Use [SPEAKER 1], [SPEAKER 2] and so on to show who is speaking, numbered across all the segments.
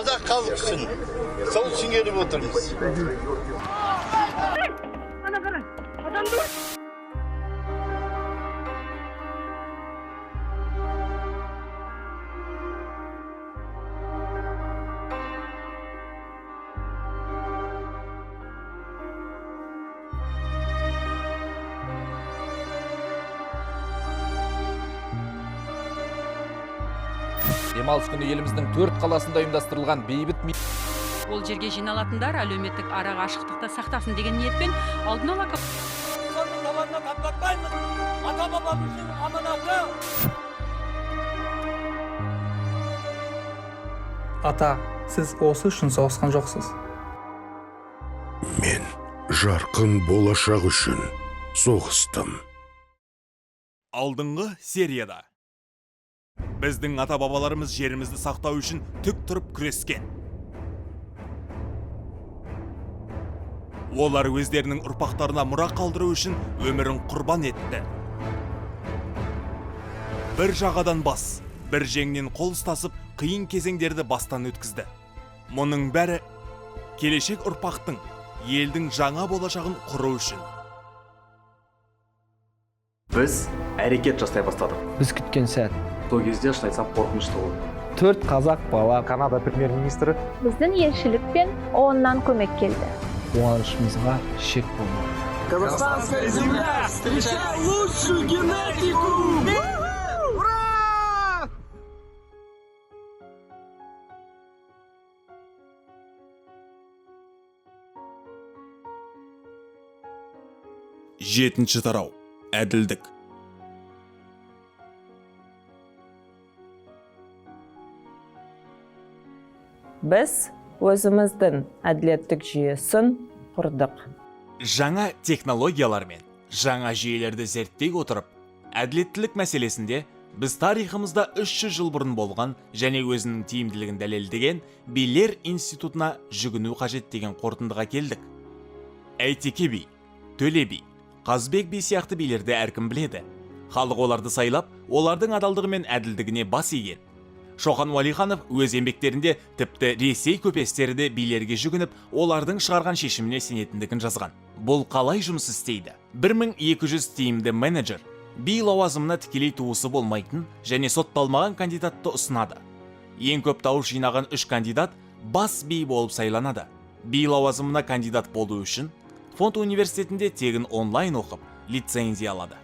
[SPEAKER 1] қазақ халық үшін сол үшін келіп отырмыз.
[SPEAKER 2] Демалыс күні еліміздің 4 қаласында ұйымдастырылған бейбіт
[SPEAKER 3] Ол жерге жиналатындар әлеуметтік ара қашықтықты сақтасын деген ниетпен алдын ала
[SPEAKER 4] табанына таптатпаймыз. Ата-бабамыздың аманаты.
[SPEAKER 5] Ата, сіз осы үшін соғысқан жоқсыз.
[SPEAKER 6] Мен жарқын болашақ үшін соғыстым.
[SPEAKER 7] Алдыңғы серияда біздің ата-бабаларымыз жерімізді сақтау үшін тік тұрып күрескен. Олар өздерінің ұрпақтарына мұра қалдыру үшін өмірін құрбан етті. Бір жағадан бас, бір жеңнен қол ұстасып, қиын кезеңдерді бастан өткізді. Мұның бәрі келешек ұрпақтың, елдің жаңа болашағын құру үшін.
[SPEAKER 8] Біз әрекет жасай бастадық.
[SPEAKER 9] Біз күткен сәт.
[SPEAKER 8] Сол кезде шын айтсам қорқынышты болды.
[SPEAKER 9] 4 қазақ бала.
[SPEAKER 8] Канада премьер-министрі
[SPEAKER 10] біздің елшілік пен ООНнан көмек келді.
[SPEAKER 9] Қуанышымызға шек болмады.
[SPEAKER 4] Казахстанская земля! Встречай лучшую генетику! Ура!
[SPEAKER 7] Жетінші тарау. Әділдік.
[SPEAKER 11] Біз өзіміздің әділеттік жүйесін құрдық.
[SPEAKER 7] Жаңа технологиялар мен жаңа жүйелерді зерттей отырып, әділеттілік мәселесінде біз тарихымызда 300 жыл бұрын болған және өзінің тиімділігін дәлелдеген билер институтына жүгіну қажет деген қорытындыға келдік. Әйтеке би, Төле би, Қазбек би сияқты билерді әркім біледі. Халық оларды сайлап, олардың адалдығы мен әділдігіне бас иген. Шоқан Уәлиханов өз еңбектерінде тіпті Ресей көпестері де билерге жүгініп, олардың шығарған шешіміне сенетіндігін жазған. Бұл қалай жұмыс істейді? 1200 тиімді менеджер би лауазымына тікелей туысы болмайтын және сотталмаған кандидатты ұсынады. Ең көп дауыс жинаған 3 кандидат бас би болып сайланады. Би лауазымына кандидат болу үшін фонд университетінде тегін онлайн оқып, лицензия алады.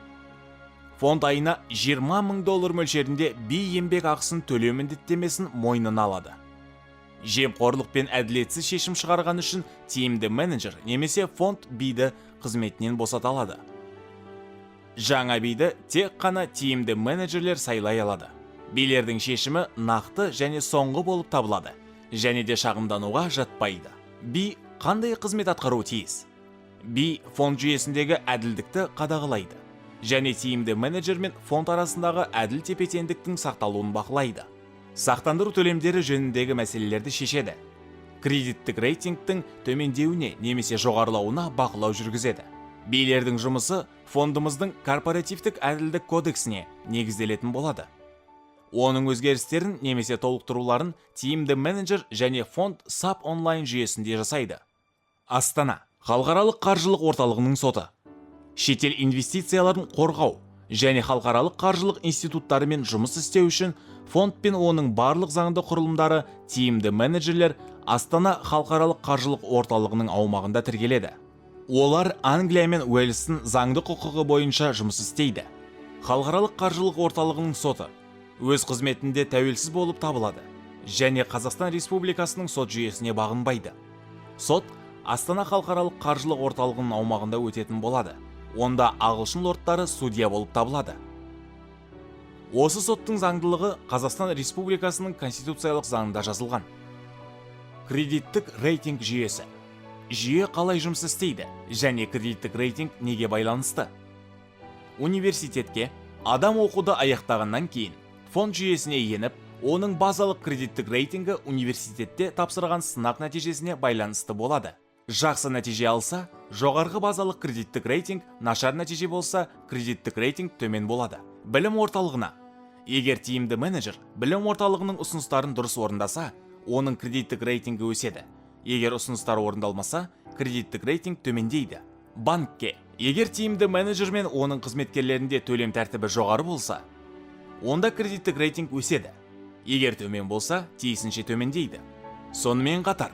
[SPEAKER 7] Фонд айына $20 000 мөлшерінде би еңбек ақысын төлеу міндеттемесін мойнына алады. Жемқорлық пен әділетсіз шешім шығарған үшін тиімді менеджер немесе фонд биді қызметінен босата алады. Жаңа биді тек қана тиімді менеджерлер сайлай алады. Билердің шешімі нақты және соңғы болып табылады, және де шағымдануға жатпайды. Би қандай қызмет атқаруы тиіс? Би фонд жүйесіндегі әділдікті қадағалайды және тиімді менеджер мен фонд арасындағы әділ тепе-теңдіктің сақталуын бақылайды. Сақтандыру төлемдері жөніндегі мәселелерді шешеді. Кредиттік рейтингтің төмендеуіне немесе жоғарылауына бақылау жүргізеді. Билердің жұмысы фондымыздың корпоративтік әділдік кодексіне негізделетін болады. Оның өзгерістерін немесе толықтыруларын тиімді менеджер және фонд SAP онлайн жүйесінде жасайды. Астана халықаралық қаржылық орталығының соты. Шетел инвестицияларын қорғау және халықаралық қаржылық институттарымен жұмыс істеу үшін фонд пен оның барлық заңды құрылымдары тиімді менеджерлер Астана халықаралық қаржылық орталығының аумағында тіркеледі. Олар Англия мен Уэльстің заңды құқығы бойынша жұмыс істейді. Халықаралық қаржылық орталығының соты өз қызметінде тәуелсіз болып табылады және Қазақстан Республикасының сот жүйесіне бағынбайды. Сот Астана халықаралық қаржылық орталығының аумағында өтетін болады. Онда ағылшын лордтары судья болып табылады. Осы соттың заңдылығы Қазақстан Республикасының конституциялық заңында жазылған. Кредиттік рейтинг жүйесі. Жүйе қалай жұмыс істейді және кредиттік рейтинг неге байланысты? Университетке адам оқуды аяқтағаннан кейін фонд жүйесіне еніп, оның базалық кредиттік рейтингі университетте тапсырған сынақ нәтижесіне байланысты болады. Жақсы нәтиже алса, жоғарғы базалық кредиттік рейтинг, нашар нәтиже болса, кредиттік рейтинг төмен болады. Білім орталығына. Егер тиімді менеджер білім орталығының ұсыныстарын дұрыс орындаса, оның кредиттік рейтингі өседі. Егер ұсыныстар орындалмаса, кредиттік рейтинг төмендейді. Банкке. Егер тиімді менеджер мен оның қызметкерлерінде төлем тәртібі жоғары болса, онда кредиттік рейтинг өседі. Егер төмен болса, тиісінше төмендейді. Сонымен қатар,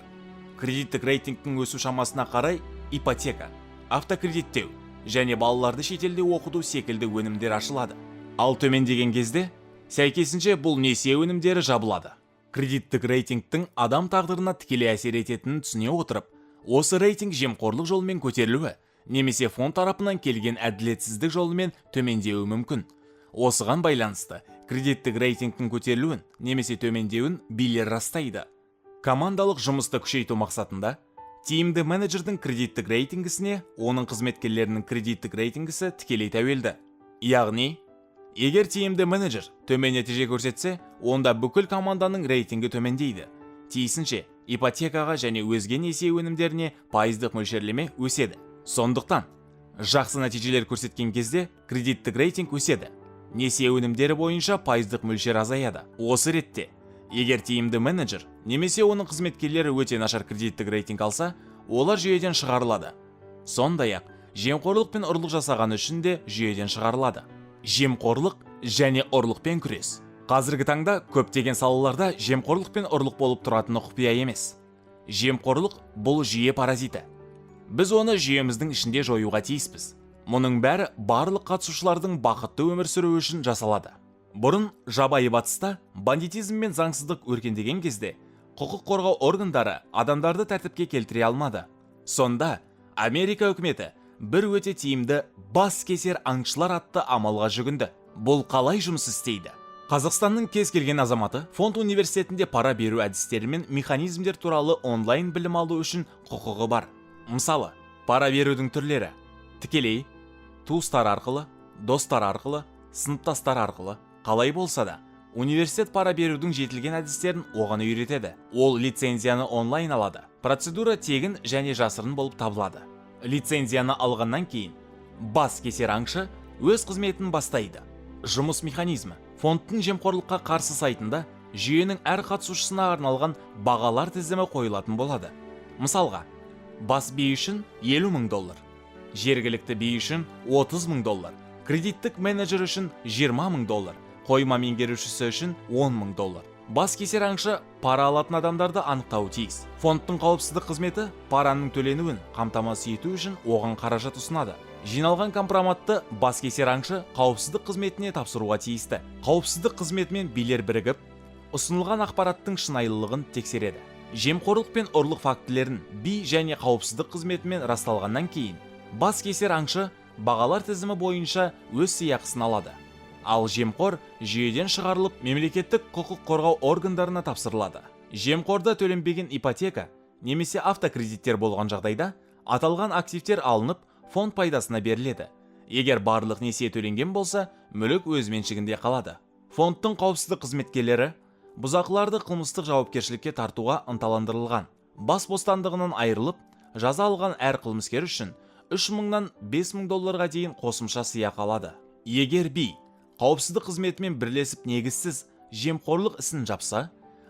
[SPEAKER 7] кредиттік рейтингтің өсу шамасына қарай ипотека, автокредиттеу және балаларды шетелде оқыту секілді өнімдер ашылады. Ал төмендеген кезде, сәйкесінше бұл несие өнімдері жабылады. Кредиттік рейтингтің адам тағдырына тікелей әсер ететінін түсіне отырып, осы рейтинг жемқорлық жолымен көтерілуі, немесе фонд тарапынан келген әділетсіздік жолымен төмендеуі мүмкін. Осыған байланысты, кредиттік рейтингтің көтерілуін, немесе төмендеуін билер растайды. Командалық жұмысты күшейту мақсатында, тиімді менеджердің кредиттік рейтингісіне, оның қызметкерлерінің кредиттік рейтингісі тікелей тәуелді. Яғни, егер тиімді менеджер төмен нәтиже көрсетсе, онда бүкіл команданың рейтингі төмендейді. Тиісінше, ипотекаға және өзге несие өнімдеріне пайыздық мөлшерлеме өседі. Сондықтан, жақсы нәтижелер көрсеткен кезде кредиттік рейтинг өседі. Несие өнімдері бойынша пайыздық мөлшер азаяды. Осы ретте, егер тиімді менеджер немесе оның қызметкерлері өте нашар кредиттік рейтинг алса, олар жүйеден шығарылады. Сондай-ақ, жемқорлық пен ұрлық жасаған үшін де жүйеден шығарылады. Жемқорлық және ұрлықпен күрес. Қазіргі таңда көптеген салаларда жемқорлық пен ұрлық болып тұратыны құпия емес. Жемқорлық бұл жүйе паразиті. Біз оны жүйеміздің ішінде жоюға тиіспіз. Мұның бәрі барлық қатысушылардың бақытты өмір сүруі үшін жасалады. Бұрын жабайы батыста бандитизм мен заңсыздық өркендеген кезде құқық қорғау органдары адамдарды тәртіпке келтіре алмады. Сонда Америка үкіметі бір өте тиімді бас кесер аңшылар атты амалға жүгінді. Бұл қалай жұмыс істейді? Қазақстанның кез келген азаматы фонд университетінде пара беру әдістері мен механизмдер туралы онлайн білім алу үшін құқығы бар. Мысалы, пара берудің түрлері: тікелей, туыстар арқылы, достар арқылы, сыныптастар арқылы. Қалай болса да, университет пара берудің жетілген әдістерін оған үйретеді. Ол лицензияны онлайн алады. Процедура тегін және жасырын болып табылады. Лицензияны алғаннан кейін, бас кесер аңшы өз қызметін бастайды. Жұмыс механизмі. Фондтың жемқорлыққа қарсы сайтында жүйенің әр қатысушысына арналған бағалар тізімі қойылатын болады. Мысалға, бас би үшін $50,000, жергілікті би үшін $30,000, кредиттік менеджер үшін $20,000, қойма меңгерушісі үшін $10,000. Бас кесер аңшы пара алатын адамдарды анықтауы тиіс. Фондтың қауіпсіздік қызметі параның төленуін қамтамасыз ету үшін оған қаражат ұсынады. Жиналған компроматты бас кесер аңшы қауіпсіздік қызметіне тапсыруға тиісті. Қауіпсіздік қызметімен билер бірігіп, ұсынылған ақпараттың шынайылығын тексереді. Жемқорлық пен ұрлық фактілерін би және қауіпсіздік қызметімен расталғаннан кейін, бас кесер аңшы бағалар тізімі бойынша өз сыйақысын алады. Ал жемқор жүйеден шығарылып, мемлекеттік құқық қорғау органдарына тапсырылады. Жемқорда төленбеген ипотека немесе автокредиттер болған жағдайда, аталған активтер алынып, фонд пайдасына беріледі. Егер барлық несие төленген болса, мүлік өз меншігінде қалады. Фондтың қауіпсіздік қызметкерлері бұзақыларды қылмыстық жауапкершілікке тартуға ынталандырылған. Бас бостандығынан айырылып, жаза алған әр қылмыскер үшін $3,000-нан $5,000 дейін қосымша сыйақы алады. Егер би қауіпсіздік қызметімен бірлесіп негізсіз жемқорлық ісін жапса,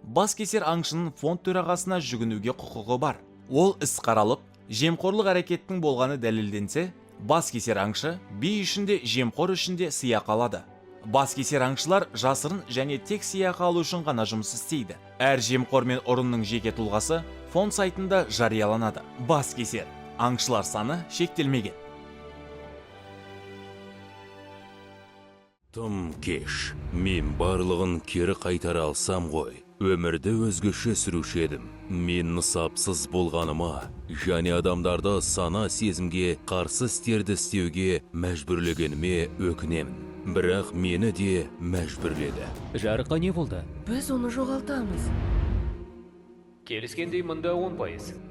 [SPEAKER 7] бас кесер аңшының фонд төрағасына жүгінуге құқығы бар. Ол іс қаралып, жемқорлық әрекеттің болғаны дәлелденсе, бас кесер аңшы би үшінде жемқор үшінде сыйақы алады. Бас кесер аңшылар жасырын және тек сыйақы алу үшін ғана жұмыс істейді. Әр жемқор мен ұрынның жеке тұлғасы фонд сайтында жарияланады. Бас кесер аңшылар саны шектелмеген.
[SPEAKER 6] Тым кеш, мен барлығын кері қайтара алсам ғой. Өмірді өзгеше сүруші едім. Мен нысапсыз болғаныма, және адамдарды сана сезімге қарсы істерді істеуге мәжбүрлегеніме өкінемін. Бірақ мені де мәжбүрледі.
[SPEAKER 4] Жарыққа не болды?
[SPEAKER 11] Біз оны жоғалтамыз.
[SPEAKER 4] Келіскендей мұнда 10%.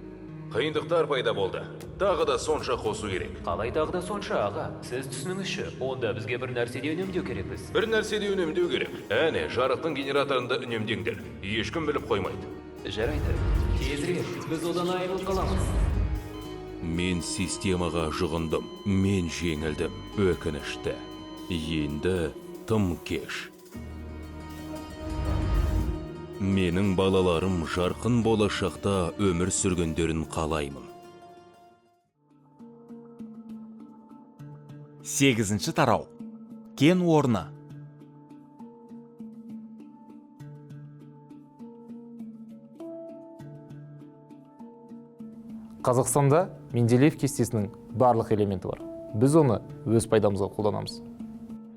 [SPEAKER 6] Қиындықтар пайда болды. Тағы да сонша қосу керек.
[SPEAKER 4] Қалай тағы да сонша, аға? Сіз түсініңізші, онда бізге бір нәрседе үнемдеу керекпіз.
[SPEAKER 6] Бір нәрседе үнемдеу керек. Әне, жарықтың генераторында үнемдеңдер. Ешкім біліп қоймайды.
[SPEAKER 4] Жарайды. Тезірек, біз одан айырылып қаламыз.
[SPEAKER 6] Мен системаға жұғындым. Мен жеңілдім. Өкінішті. Енді тым кеш. Менің балаларым жарқын болашақта өмір сүргендерін қалаймын.
[SPEAKER 7] 8-ші тарау. Кен орны.
[SPEAKER 9] Қазақстанда Менделеев кестесінің барлық элементі бар. Біз оны өз пайдамызға қолданамыз.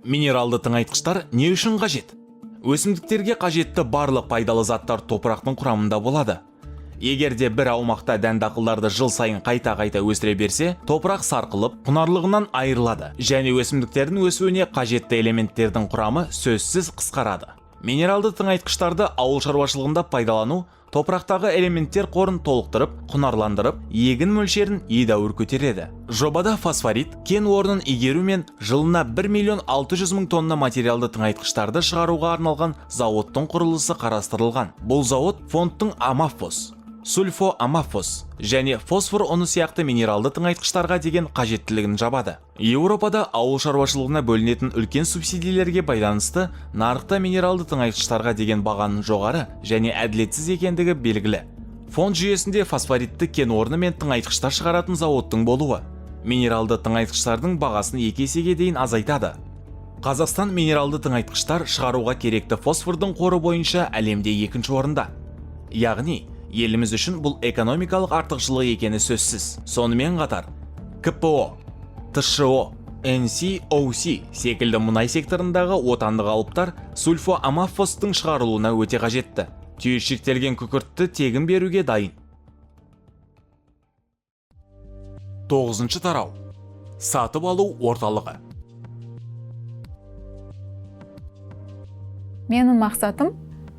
[SPEAKER 7] Минералды тыңайтқыштар не үшін қажет? Өсімдіктерге қажетті барлық пайдалы заттар топырақтың құрамында болады. Егер де бір аумақта дәнді-дақылдарды жыл сайын қайта-қайта өсіре берсе, топырақ сарқылып, құнарлығынан айырылады, және өсімдіктердің өсуіне қажетті элементтердің құрамы сөзсіз қысқарады. Минералды тыңайтқыштарды ауыл шаруашылығында пайдалану топырақтағы элементтер қорын толықтырып, құнарландырып, егін мөлшерін едәуір көтереді. Жобада фосфорит кен орнын игеру мен жылына 1,600,000 тонна материалды тыңайтқыштарды шығаруға арналған зауыттың құрылысы қарастырылған. Бұл зауыт фондтың амафос, сульфоамафос және фосфор оны сияқты минералды тыңайтқыштарға деген қажеттілігін жабады. Еуропада ауыл шаруашылығына бөлінетін үлкен субсидиялерге байланысты нарықта минералды тыңайтқыштарға деген бағаның жоғары және әділетсіз екендігі белгілі. Фонд жүйесінде фосфоритті кен орны мен тыңайтқыштар шығаратын зауыттың болуы минералды тыңайтқыштардың бағасын 2 есеге дейін азайтады. Қазақстан минералды тыңайтқыштар шығаруға керекті фосфордың қоры бойынша әлемде 2-ші орында. Яғни еліміз үшін бұл экономикалық артықшылық екені сөзсіз. Сонымен қатар КПО, ТШО, NCOC секілді мұнай секторындағы отандық алыптар сульфоамафостың шығарылуына өте қажетті. Түйіршіктелген күкіртті тегін беруге дайын. 9-ші тарау. Сатып алу орталығы.
[SPEAKER 10] Менің мақсатым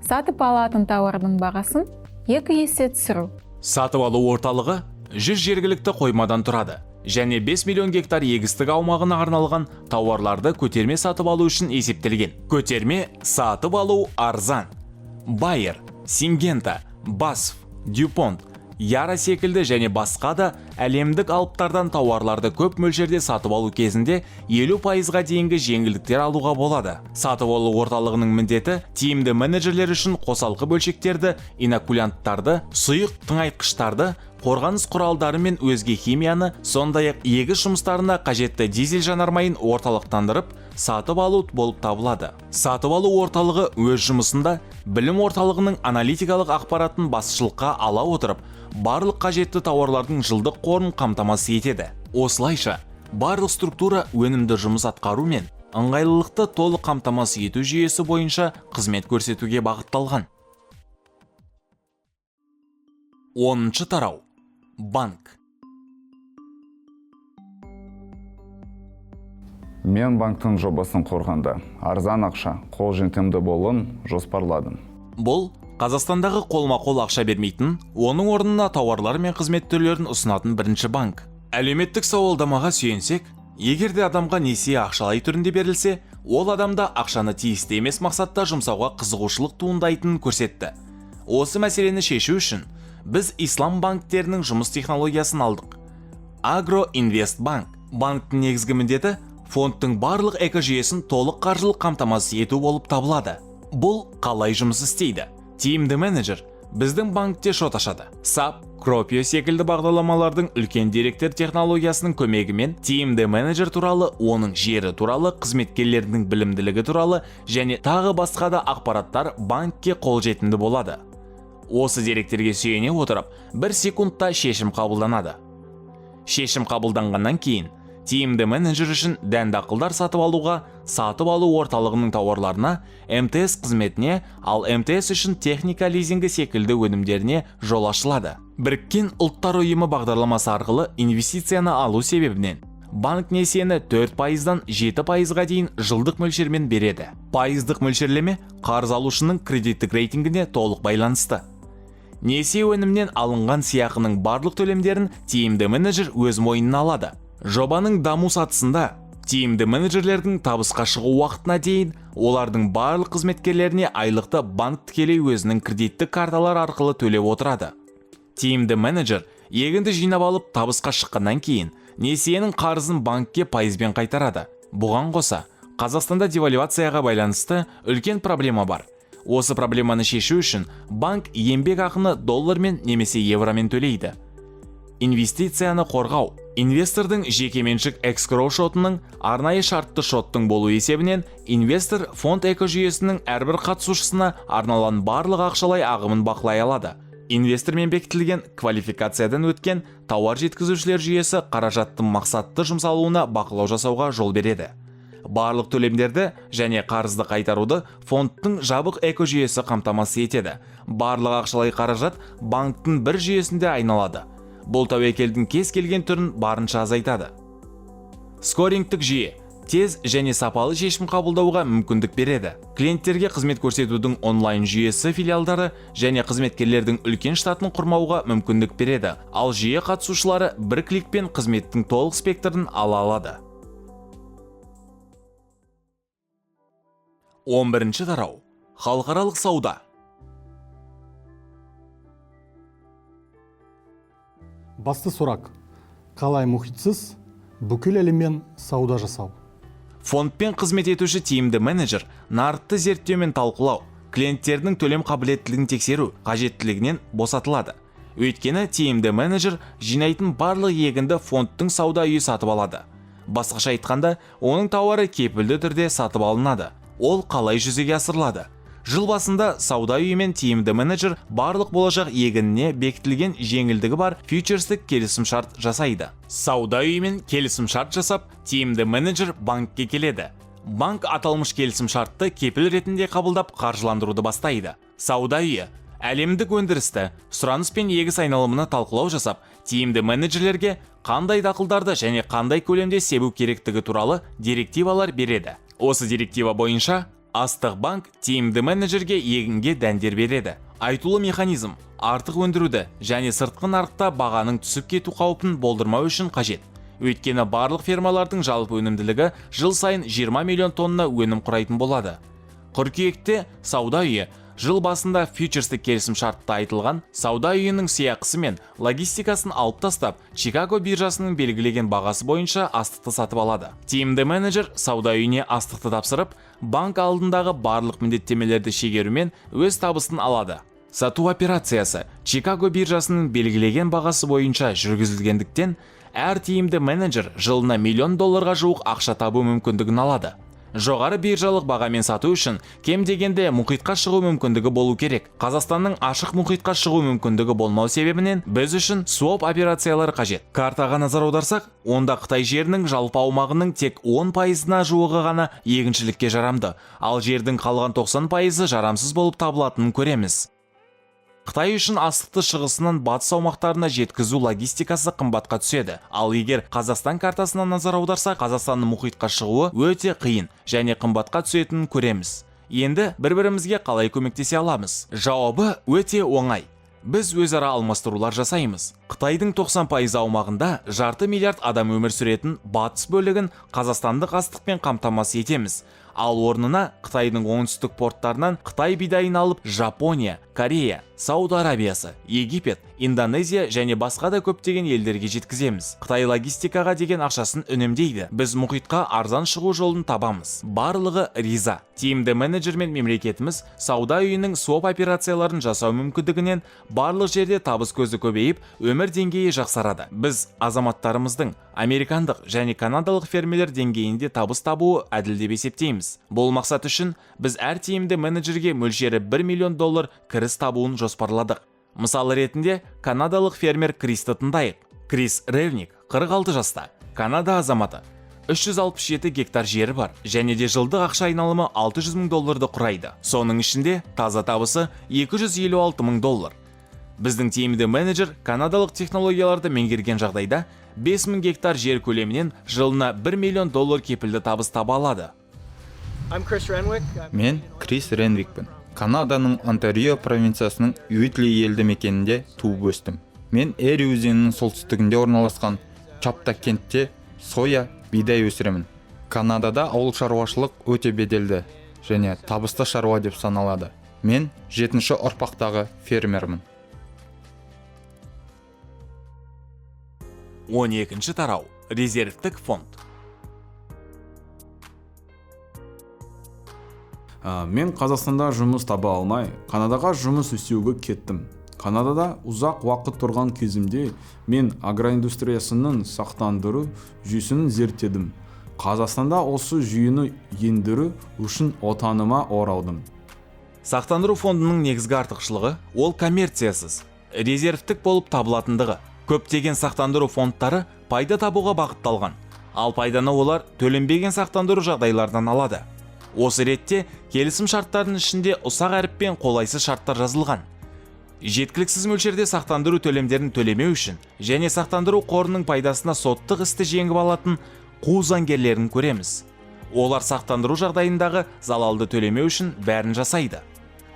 [SPEAKER 10] сатып алатын тауардың бағасын 2 есе түсіру.
[SPEAKER 7] Сатып алу орталығы 100 жергілікті қоймадан тұрады және 5 миллион гектар егістік аумағына арналған тауарларды көтерме сатып алу үшін есептелген. Көтерме сатып алу арзан. Байер, Сингента, Басф, Дюпонт, Яра секілді және басқа да әлемдік алыптардан тауарларды көп мөлшерде сатып алу кезінде 50%-ға дейінгі жеңілдіктер алуға болады. Сатып алу орталығының міндеті тиімді менеджерлер үшін қосалқы бөлшектерді, инокулянттарды, сұйық тыңайтқыштарды, қорғаныс құралдары мен өзге химияны, сондай-ақ егіс жұмыстарына қажетті дизель жанармайын орталықтандырып, сатып алу болып табылады. Сатып алу орталығы өз жұмысында білім орталығының аналитикалық ақпаратын басшылыққа ала отырып, барлық қажетті тауарлардың жылдық қорын қамтамасыз етеді. Осылайша, барлық структура өнімді жұмыс атқару мен ыңғайлылықты толық қамтамасыз ету жүйесі бойынша қызмет көрсетуге бағытталған. 10-ші тарау. Банк.
[SPEAKER 12] Мен банктың жобасын құрғанда арзан ақша, қолжетімді болуын жоспарладым.
[SPEAKER 7] Бұл Қазақстандағы қолма-қол ақша бермейтін, оның орнына тауарлар мен қызмет түрлерін ұсынатын бірінші банк. Әлеуметтік сауалдамаға сүйенсек, егер де адамға несие ақшалай түрінде берілсе, ол адамда ақшаны тиісті емес мақсатта жұмсауға қызығушылық туындайтынын көрсетті. Осы мәселені шешу үшін біз ислам банктерінің жұмыс технологиясын алдық. Агроинвестбанк. Банктың негізгі міндеті фондтың барлық экожүйесін толық қаржылық қамтамасыз ету болып табылады. Бұл қалай жұмыс істейді? Тиімді менеджер біздің банкте шот ашады. SAP, Cropio секілді бағдарламалардың үлкен деректер технологиясының көмегімен тиімді менеджер туралы, оның жері туралы, қызметкерлердің білімділігі туралы және тағы басқа да ақпараттар банкке қолжетімді болады. Осы деректерге сүйене отырып, 1 секундта шешім қабылданады. Шешім қабылданғаннан кейін, тиімді менеджер үшін дәнді-дақылдар сатып алуға, сатып алу орталығының тауарларына, МТС қызметіне, ал МТС үшін техника лизингі секілді өнімдеріне жол ашылады. Біріккен ұлттар ұйымы бағдарламасы арқылы инвестицияны алу себебінен банк несиені 4%-дан 7%-ға дейін жылдық мөлшермен береді. Пайыздық мөлшерлеме қарыз алушының кредиттік рейтингіне толық байланысты. Несие өнімнен алынған сыйақының барлық төлемдерін тиімді менеджер өз мойнына алады. Жобаның даму сатысында тиімді менеджерлердің табысқа шығу уақытына дейін олардың барлық қызметкерлеріне айлықты банк тікелей өзінің кредиттік карталар арқылы төлеп отырады. Тиімді менеджер егінді жинап алып табысқа шыққаннан кейін несиенің қарызын банкке пайызбен қайтарады. Бұған қоса, Қазақстанда девальвацияға байланысты үлкен проблема бар. Осы проблеманы шешу үшін банк еңбек ақыны доллармен немесе евромен төлейді. Инвестицияны қорғау. Инвестордың жекеменшік экскроу шотының арнайы шартты шоттың болу есебінен инвестор фонд экожүйесінің әрбір қатысушысына арналған барлық ақшалай ағымын бақылай алады. Инвестормен бекітілген квалификациядан өткен тауар жеткізушілер жүйесі қаражаттың мақсатты жұмсалуына бақылау жасауға жол береді. Барлық төлемдерді және қарызды қайтаруды фондтың жабық экожүйесі қамтамасыз етеді. Барлық ақшалай қаражат банктың бір жүйесінде айналады. Бұл тәуекелдің кез келген түрін барынша азайтады. Скорингтік жүйе тез және сапалы шешім қабылдауға мүмкіндік береді. Клиенттерге қызмет көрсетудің онлайн жүйесі филиалдары және қызметкерлердің үлкен штатын құрмауға мүмкіндік береді. Ал жүйе қатысушылары бір кликпен қызметтің толық спектрін ала алады. 11-ші тарау. Халықаралық сауда.
[SPEAKER 13] Басты сұрақ: қалай мұхитсыз бүкіл әлеммен сауда жасау?
[SPEAKER 7] Фондпен қызмет етуші тиімді менеджер нарықты зерттеумен талқылау, клиенттердің төлем қабілеттілігін тексеру қажеттілігінен босатылады. Өйткені тиімді менеджер жинайтын барлық егінді фондтың сауда үйі сатып алады. Басқаша айтқанда, оның тауары кепілді түрде сатып алынады. Ол қалай жүзеге асырылады? Жыл басында сауда үйімен тиімді менеджер барлық болашақ егініне бекітілген жеңілдігі бар фьючерстік келісім шарт жасайды. Сауда үйімен келісім шарт жасап, тиімді менеджер банкке келеді. Банк аталмыш келісім шартты кепіл ретінде қабылдап қаржыландыруды бастайды. Сауда үйі әлемдік өндірісті, сұраныс пен егіс айналымына талқылау жасап, тиімді менеджерлерге қандай дақылдарды және қандай көлемде себу керектігі туралы директивалар береді. Осы директива бойынша астық банк тиімді менеджерге егінге дәндер береді. Айтулы механизм артық өндіруді және сыртқы нарықта бағаның түсіп кету қаупін болдырмау үшін қажет. Өйткені барлық фермалардың жалпы өнімділігі жыл сайын 20 миллион тонна өнім құрайтын болады. Қыркүйекте сауда үйі жыл басында фьючерстік келісім шартта айтылған сауда үйінің сыйақысы мен логистикасын алып тастап, Чикаго биржасының белгілеген бағасы бойынша астықты сатып алады. Тиімді менеджер сауда үйіне астықты тапсырып, банк алдындағы барлық міндеттемелерді шегерумен өз табысын алады. Сату операциясы Чикаго биржасының белгілеген бағасы бойынша жүргізілгендіктен, әр тиімді менеджер жылына $1 миллион жуық ақша табу мүмкіндігін алады. Жоғары биржалық бағамен сату үшін кем дегенде мұхитқа шығу мүмкіндігі болу керек. Қазақстанның ашық мұхитқа шығу мүмкіндігі болмау себебінен біз үшін своп операциялары қажет. Картаға назар аударсақ, онда Қытай жерінің жалпы аумағының тек 10%-на жуығы ғана егіншілікке жарамды, ал жердің қалған 90% жарамсыз болып табылатынын көреміз. Қытай үшін астықты шығысынан батыс аумақтарына жеткізу логистикасы қымбатқа түседі. Ал егер Қазақстан картасына назар аударса, Қазақстанның мұхитқа шығуы өте қиын және қымбатқа түсетінін көреміз. Енді бір-бірімізге қалай көмектесе аламыз? Жауабы өте оңай. Біз өзара алмастырулар жасаймыз. Қытайдың 90% аумағында жарты миллиард адам өмір сүретін батыс бөлігін қазақстандық астықпен қамтамасыз етеміз. Ал орнына Қытайдың оңтүстік порттарынан Қытай бидайын алып, Жапония, Корея, Сауд Арабиясы, Египет, Индонезия және басқа да көптеген елдерге жеткіземіз. Қытай логистикаға деген ақшасын үнемдейді. Біз мұхитқа арзан шығу жолын табамыз. Барлығы риза. Тиімді менеджер мен мемлекетіміз сауда үйінің своп операцияларын жасау мүмкіндігінен барлық жерде табыс көзі көбейіп, өмір деңгейі жақсарады. Біз азаматтарымыздың американдық және канадалық фермерлер деңгейінде табыс табуы әділ деп есептейміз. Бұл мақсат үшін біз әр тиімді менеджерге мөлшері $1 миллион кіріс табуын жоспарладық. Мысалы ретінде канадалық фермер Кристі тыңдайық. Крис Ревник, 46 жаста, Канада азаматы. 367 гектар жері бар және де жылдық ақша айналымы $600 мың құрайды. Соның ішінде таза табысы $256 мың. Біздің тиімді менеджер канадалық технологияларды меңгерген жағдайда 5000 гектар жер көлемінен жылына $1 миллион кепілді табыс таба алады.
[SPEAKER 14] Мен Крис Ренвикпін. Канаданың Онтарио провинциясының Уитли елді мекенінде туып өстім. Мен Эри өзенінің солтүстігінде орналасқан Чапта кентте соя, бидай өсіремін. Канадада ауыл шаруашылық өте беделді және табысты шаруа деп саналады. Мен 7-ші ұрпақтағы фермермін.
[SPEAKER 7] 12-ші тарау. Резервтік фонд.
[SPEAKER 13] Мен Қазақстанда жұмыс таба алмай, Канадаға жұмыс істеуге кеттім. Канадада ұзақ уақыт тұрған кезімде мен агроиндустриясының сақтандыру жүйесін зерттедім. Қазақстанда осы жүйені ендіру үшін отаныма оралдым.
[SPEAKER 7] Сақтандыру фондының негізгі артықшылығы ол коммерциясыз, резервтік болып табылатындығы. Көптеген сақтандыру фондтары пайда табуға бағытталған, ал пайданы олар төленбеген сақтандыру жағдайлардан алады. Осы ретте келісім шарттарының ішінде ұсақ әріппен қолайсыз шарттар жазылған. Жеткіліксіз мөлшерде сақтандыру төлемдерін төлемеу үшін және сақтандыру қорының пайдасына соттық істі жеңіп алатын қу заңгерлерін көреміз. Олар сақтандыру жағдайындағы залалды төлемеу үшін бәрін жасайды.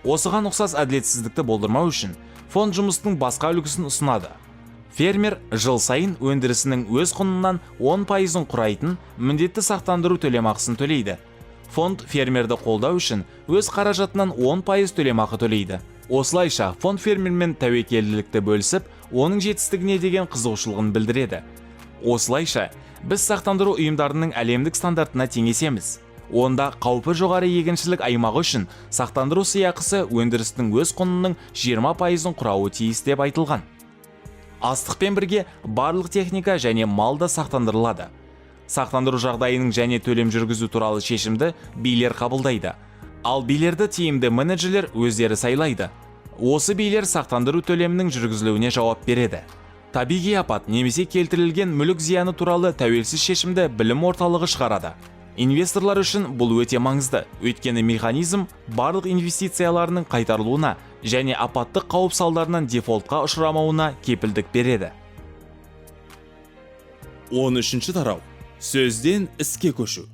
[SPEAKER 7] Осыған ұқсас әділетсіздікті болдырмау үшін фонд жұмыстың басқа үлгісін ұсынады. Фермер жыл сайын өндірісінің өз құнынан 10% құрайтын міндетті сақтандыру төлемақысын төлейді. Фонд фермерді қолдау үшін өз қаражатынан 10% төлемақы төлейді. Осылайша фонд фермермен тәуекелділікті бөлісіп, оның жетістігіне деген қызығушылығын білдіреді. Осылайша біз сақтандыру ұйымдарының әлемдік стандартына теңесеміз. Онда қаупі жоғары егіншілік аймағы үшін сақтандыру сыйақысы өндірістің өз құнының 20%-ын құрауы тиіс деп айтылған. Астықпен бірге барлық техника және мал да сақтандырылады. Сақтандыру жағдайының және төлем жүргізу туралы шешімді билер қабылдайды. Ал билерді тиімді менеджерлер өздері сайлайды. Осы билер сақтандыру төлемінің жүргізілуіне жауап береді. Табиғи апат немесе келтірілген мүлік зияны туралы тәуелсіз шешімді білім орталығы шығарады. Инвесторлар үшін бұл өте маңызды, өйткені механизм барлық инвестицияларының қайтарылуына және апаттық қауіп салдарынан дефолтқа ұшырамауына кепілдік береді. 13-ші тарау. Сөзден іске көшу.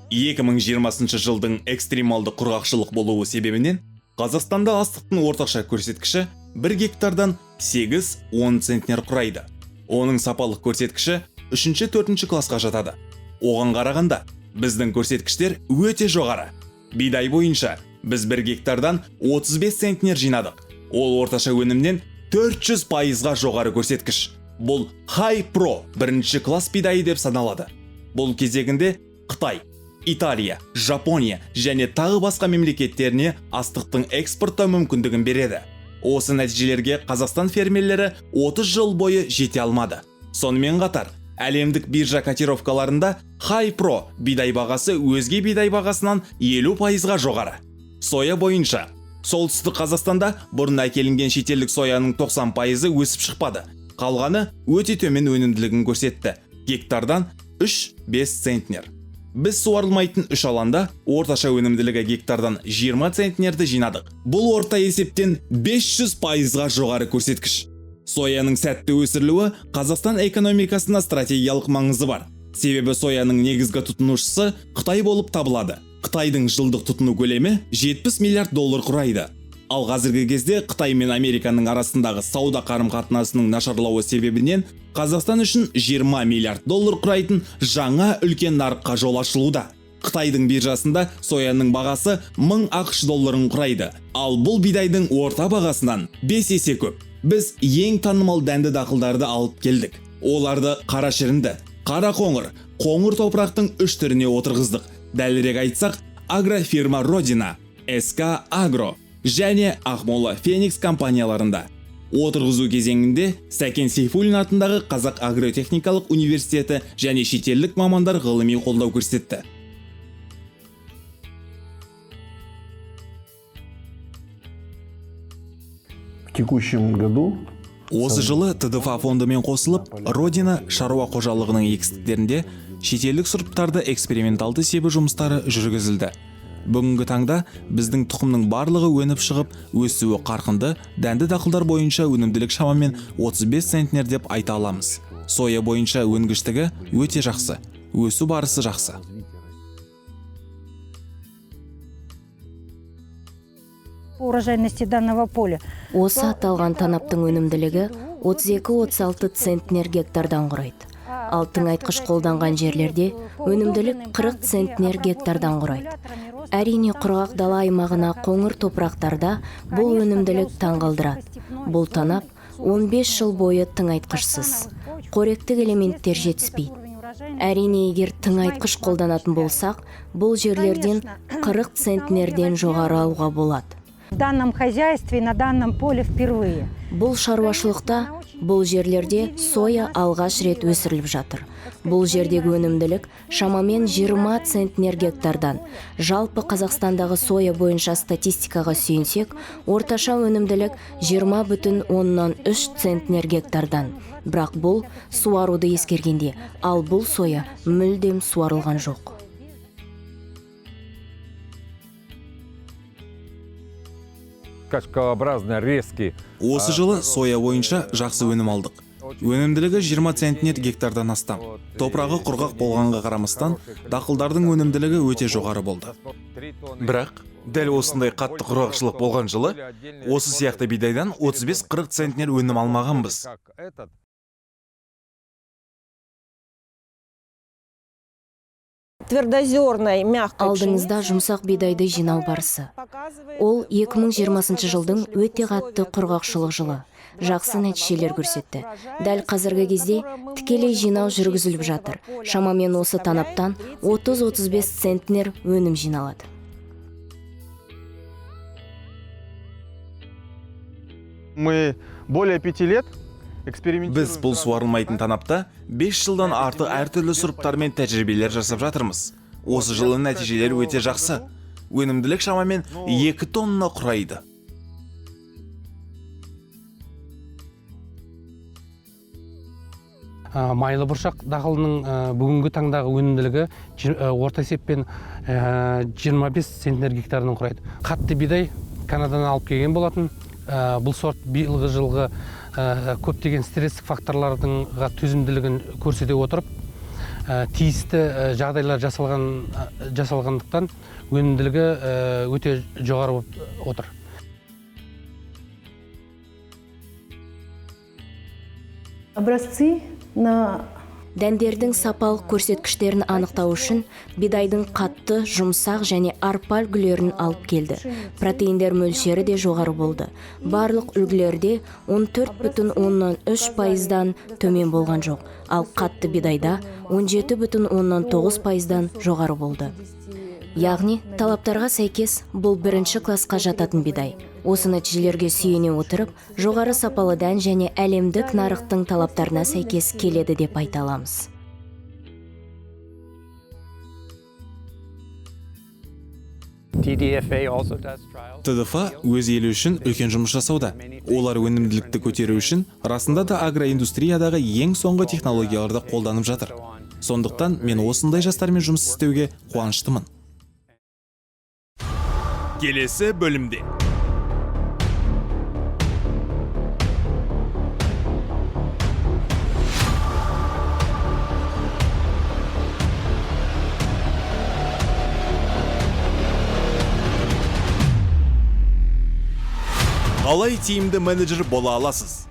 [SPEAKER 7] 2020 жылдың экстремалды құрғақшылық болуы себебінен Қазақстанда астықтың орташа көрсеткіші 1 гектардан 8-10 центнер құрайды. Оның сапалық көрсеткіші 3-4 классқа жатады. Оған қарағанда біздің көрсеткіштер өте жоғары. Бидай бойынша біз 1 гектардан 35 центнер жинадық. Ол орташа өнімнен 400%-ға жоғары көрсеткіш. Бұл High Pro 1 класс бидайы деп саналады. Бұл кезегінде Қытай, Италия, Жапония және тағы басқа мемлекеттеріне астықтың экспорттау мүмкіндігін береді. Осы нәтижелерге Қазақстан фермерлері 30 жыл бойы жете алмады. Сонымен қатар, әлемдік биржа котировкаларында High Pro бидай бағасы өзге бидай бағасынан 50%-ға жоғары. Соя бойынша солтүстік Қазақстанда бұрын әкелінген шетелдік сояның 90%-ы өсіп шықпады. Қалғаны өте төмен өнімділігін көрсетті. Гектардан 3-5 центнер. Біз суарылмайтын 3 аланда орташа өнімділігі гектардан 20 центнерді жинадық. Бұл орта есептен 500%-ға жоғары көрсеткіш. Сояның сәтті өсірілуі Қазақстан экономикасына стратегиялық маңызы бар. Себебі сояның негізгі тұтынушысы Қытай болып табылады. Қытайдың жылдық тұтыну көлемі $70 миллиард құрайды. Ал қазіргі кезде Қытай мен Американың арасындағы сауда қарым-қатынасының нашарлауы себебінен Қазақстан үшін $20 миллиард құрайтын жаңа үлкен нарыққа жол ашылуда. Қытайдың биржасында сояның бағасы $1000 құрайды. Ал бұл бидайдың орта бағасынан 5 есе көп. Біз ең танымал дәнді дақылдарды алып келдік. Оларды қара шірінді, қара қоңыр, қоңыр топырақтың 3 түріне отырғыздық. Дәлірек айтсақ, агрофирма Родина, СК Агро және Ақмола Феникс компанияларында. Отырғызу кезеңінде Сәкен Сейфуллин атындағы Қазақ агротехникалық университеті және шетелдік мамандар ғылыми қолдау көрсетті. Осы жылы ТДФА фондымен қосылып, Родина шаруа қожалығының егістіктерінде шетелдік сұрыптарды эксперименталды себу жұмыстары жүргізілді. Бүгінгі таңда біздің тұқымның барлығы өніп шығып, өсуі қарқынды, дәнді дақылдар бойынша өнімділік шамамен 35 центнер деп айта аламыз. Соя бойынша өнгіштігі өте жақсы, өсу барысы жақсы.
[SPEAKER 15] Осы аталған танаптың өнімділігі 32-36 центнер гектардан құрайды. Ал тыңайтқыш қолданған жерлерде өнімділік 40 центнер гектардан құрайды. Әрине құрғақ дала аймағына қоңыр топырақтарда бұл өнімділік таңғалдырады. Бұл танап 15 жыл бойы тыңайтқышсыз. Қоректік элементтер жетіспейді. Әрине, егер тыңайтқыш қолданатын болсақ, бұл жерлерден 40 центнерден жоғары алуға болады.
[SPEAKER 16] В данном хозяйстве, на данном поле впервые.
[SPEAKER 15] Бұл шаруашылықта, бұл жерлерде соя алғаш рет өсіріліп жатыр. Бұл жердегі өнімділік шамамен 20 центнер гектардан. Жалпы Қазақстандағы соя бойынша статистикаға сүйенсек, орташа өнімділік 20,3 центнер гектардан. Бірақ бұл суаруды ескергенде, ал бұл соя мүлдем суарылған жоқ.
[SPEAKER 17] Осы жылы соя бойынша жақсы өнім алдық. Өнімділігі 20 центнер гектардан астам. Топырағы құрғақ болғанға қарамастан, дақылдардың өнімділігі өте жоғары болды.
[SPEAKER 7] Бірақ, дәл осындай қатты құрғақшылық болған жылы, осы сияқты бидайдан 35-40 центнер өнім алмағанбыз.
[SPEAKER 11] Твердозерной, мягкой
[SPEAKER 15] Алдыңызда жұмсақ бидайды жинау барысы. Ол 2020 жылдың өте қатты құрғақшылық жылы. Жақсы нәтижелер көрсетті. Дәл қазіргі кезде тікелей жинау жүргізіліп жатыр. Шамамен осы танаптан 30-35 центнер өнім жиналады.
[SPEAKER 7] Біз бұл суарылмайтын танапта 5 жылдан арты әртүрлі сұрыптармен тәжірибелер жасап жатырмыз. Осы жылы нәтижелер өте жақсы. Өнімділік шамамен 2 тонна құрайды.
[SPEAKER 5] Майлы бұршақ дақылының бүгінгі таңдағы өнімділігі орта есеппен 25 центнер гектарынан құрайды. Қатты бидай Канададан алып келген болатын. Бұл сорт биылғы жылғы көптеген стресстік факторлардың төзімділігін көрсете отырып, тиісті жағдайлар жасалғандықтан өнімділігі өте жоғары отыр.
[SPEAKER 16] Образцы на
[SPEAKER 15] Дәндердің сапалық көрсеткіштерін анықтау үшін бидайдың қатты, жұмсақ және арпа үлгілерін алып келді. Протеиндер мөлшері де жоғары болды. Барлық үлгілерде 14,3%-дан төмен болған жоқ, ал қатты бидайда 17,9%-дан жоғары болды. Яғни, талаптарға сәйкес бұл бірінші классқа жататын бидай. Осы нәтижелерге сүйене отырып, жоғары сапалы дән және әлемдік нарықтың талаптарына сәйкес келеді деп айта аламыз.
[SPEAKER 17] ТДФ өз елі үшін үлкен жұмыс жасауда. Олар өнімділікті көтеру үшін расында да агроиндустриядағы ең соңғы технологияларды қолданып жатыр. Сондықтан мен осындай жастармен жұмыс істеуге қуаныштымын.
[SPEAKER 7] Келесі бөлімде. Қалай тиімді менеджер бола аласыз?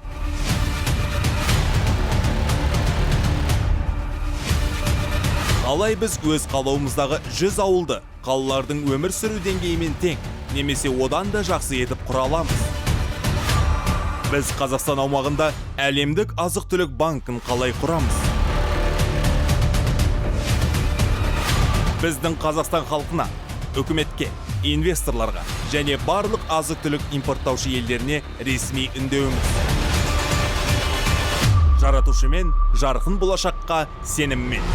[SPEAKER 7] Қалай біз өз қалауымыздағы 100 ауылды қалалардың өмір сүру деңгейімен тең, немесе одан да жақсы етіп құра аламыз? Біз Қазақстан аумағында әлемдік азық-түлік банкін қалай құрамыз? Біздің Қазақстан халқына, үкіметке, инвесторларға және барлық азық-түлік импорттаушы елдеріне ресми үндеуіміз. Жаратушымен жарқын болашаққа сеніммен.